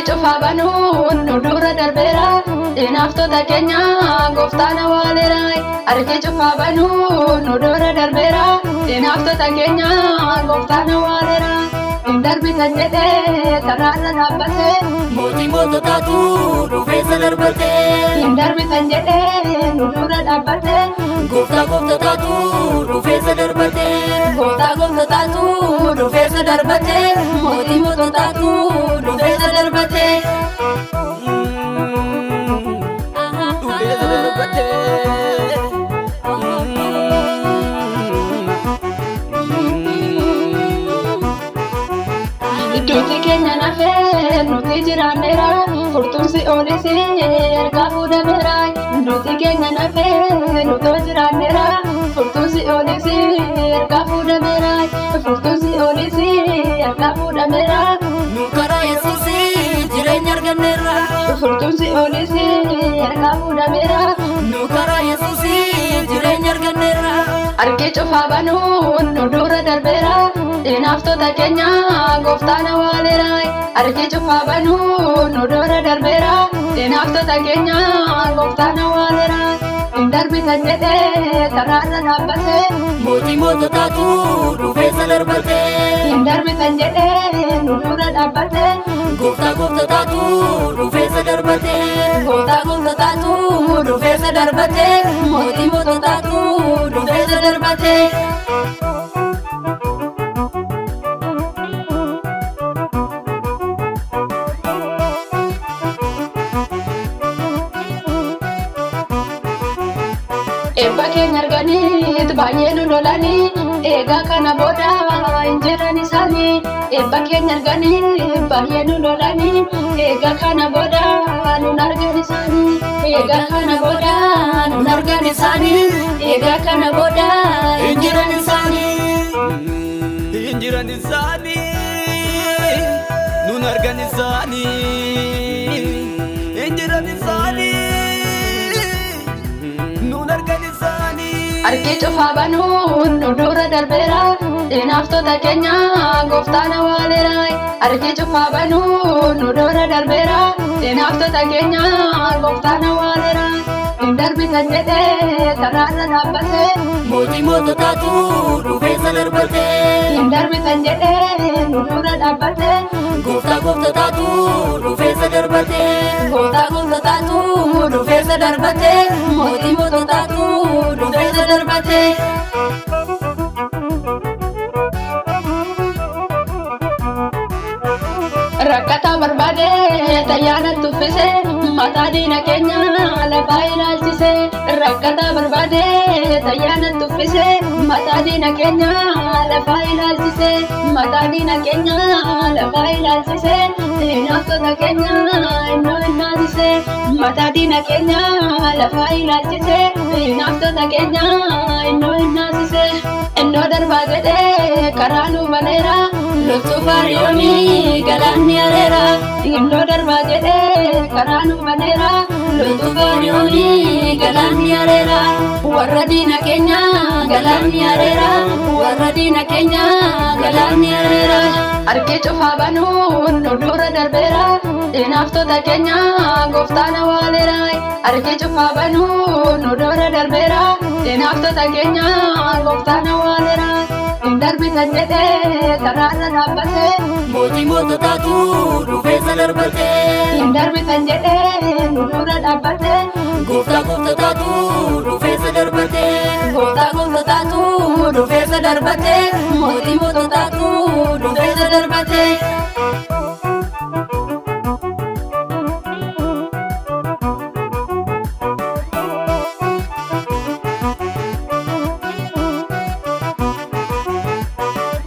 cufaa banuun nu dura darbeera hinaaftota keenya gooftaan awwaaleera. Harki cufaa banuun nu dura darbeera hinaaftota keenya gooftaan awwaaleera. Darbitan jedhee karaarra dhaabbate mootii moototaatu dhufeessa darbate. Darbitan jedhee nu dura dhaabbate gooftaa gooftotaatu dhufeessa darbate. gooftaa gooftotaatu dhufeessa darbate mootii moototaatu dhufeessa darbate. Dhufeessa darbate. Duuti keenya nafee nuti jiraanneera furtuunsi oolisi ergaa fuudhameera. Duuti keenya nafee nuti jiraanneera furtuunsi oolisi ergaa fuudhameera. Furtuunsi oolisi ergaa fuudhameera. Nu karaa Yesuusi jireenya arganneerra. Furtuunsi oolisi ergaa fuudhameera. Nu karaa Yesuusi jireenya arganneerra. Harki cufaa banuun nu dura darbeera hinaaftota keenya gooftaan awwaaleera. Harki cufaa banuun nu dura darbeera hinaaftota keenya gooftaan awwaaleera. Darbitan jedhee karaarra dhaabbate mootii moototaatu dhufeessa darbate. Darbitan jedhee nu dura dhaabbate gooftaa gooftotaatu dhufeessa darbate. gooftaa gooftotaatu dhufeessa darbate mootii moototaatu dhufeessa darbate. Eebba keenya arganiit baay'ee nu lolanii eegaa kana booda hin jiran isaanii. Eebba keenya arganiit baay'ee nu lolanii eegaa kana booda nun argan isaanii. Eegaa kana booda nun argan isaanii. Eegaa kana booda hin jiran isaanii. Hin jiran isaanii. Nun argan isaanii. Hin jiran isaanii. Nun argan isaanii. Harki cufaa banuun nu dura darbeera hinaaftota keenya gooftaan awwaaleera. Harki cufaa banuun nu dura darbeera hinaaftota keenya gooftaan awwaaleera. Darbitan jedhee karaarra dhaabbate mootii moototaatu dhufeessa darbate. Darbitan jedhee nu dura dhaabbate gooftaa gooftotaatu dhufeessa darbate. gooftaa gooftotaatu dhufeessa darbate mootii moototaatu dhufeessa darbate. Rakkata barbaade tayyaana tuffise mataa diina keenya lafaa ilaalchise. Rakkata barbaade tayyaana tuffise mataa diina keenya lafaa ilaalchise. Mataa diina keenya lafaa ilaalchise hinaaftota keenya innoo hinnaasise. Mataa diina keenya lafaa ilaalchise hinaaftota keenya innoo hinnaasise. Innoo darbaa jedhee karaa nu baneera loltuu faariyoonii galaanni areera. Innoo darbaa jedhee karaa nu baneera loltuu faariyoonii galaanni areera. Warra diina keenya galaanni areera. Warra diina keenya galaanni areera. Harki cufaa banuun nu dura darbeera hinaaftota keenya gooftaan awwaaleera. Harki cufaa banuun nu dura darbeera hinaaftota keenya gooftaan awwaaleera. Darbitan jedhee karaarra dhaabbate mootii moototaatu dhufeessa darbate. Darbitan jedhee nu dura dhaabbate gooftaa gooftotaatu dhufeessa darbate. gooftaa gooftotaatu dhufeessa darbate mootii moototaatu dhufeessa darbate.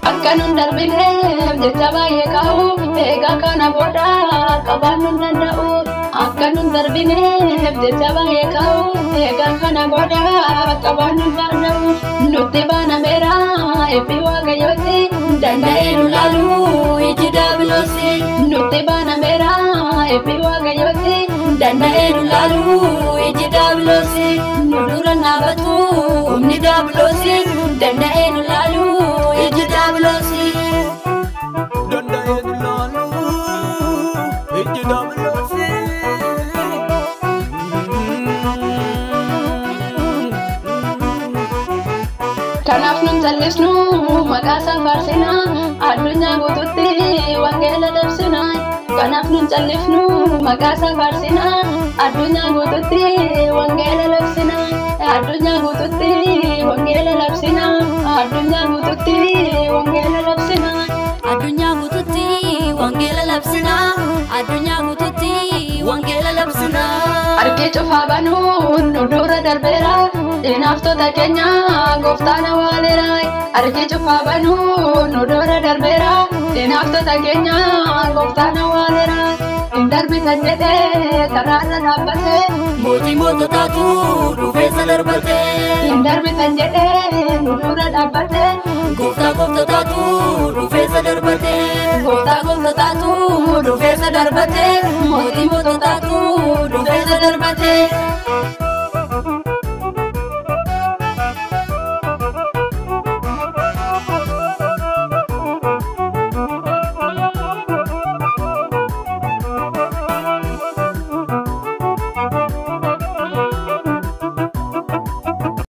Akka nun darbineef jecha baay'ee ka'u eegaa kana booda qabaan nun danda'u. Akka nun darbineef jecha baay'ee ka'u eegaa kana booda qabaan nun danda'u. Nutti banameera eebbi waaqayyooti danda'ee nu laalu iji daabiloosi. Nutti banameera eebbi waaqayyooti danda'ee nu laalu iji daabiloosi. Nu dura naafatu humni daabiloosi danda'ee nu laalu iji daabiloosi. Danda'ee nu laalu iji faarsina addunyaa guutuutti wangeela labsina kanaaf nun callifnu maqaa isaa faarsina addunyaa guutuutti wangeela labsina addunyaa guutuutti wangeela labsina addunyaa guutuutti wangeela labsina addunyaa guutuutti wangeela labsina addunyaa guutuutti wangeela labsina argee cufaa banuun nu dura darbeera dinaaftota keenya gooftaan awwaaleera argee cufaa banuun nu dura darbeera dinaaftota keenya gooftaan awwaaleera hin darbitan jedhee karaarra dhaabbate mootii moototaatu dhufeessa darbate hin darbitan jedhee nu dura dhaabbate gooftaa gooftotaatu dhufeessa darbate gooftaa gooftotaatu dhufeessa darbate mootii moototaatu dhufeessa darbate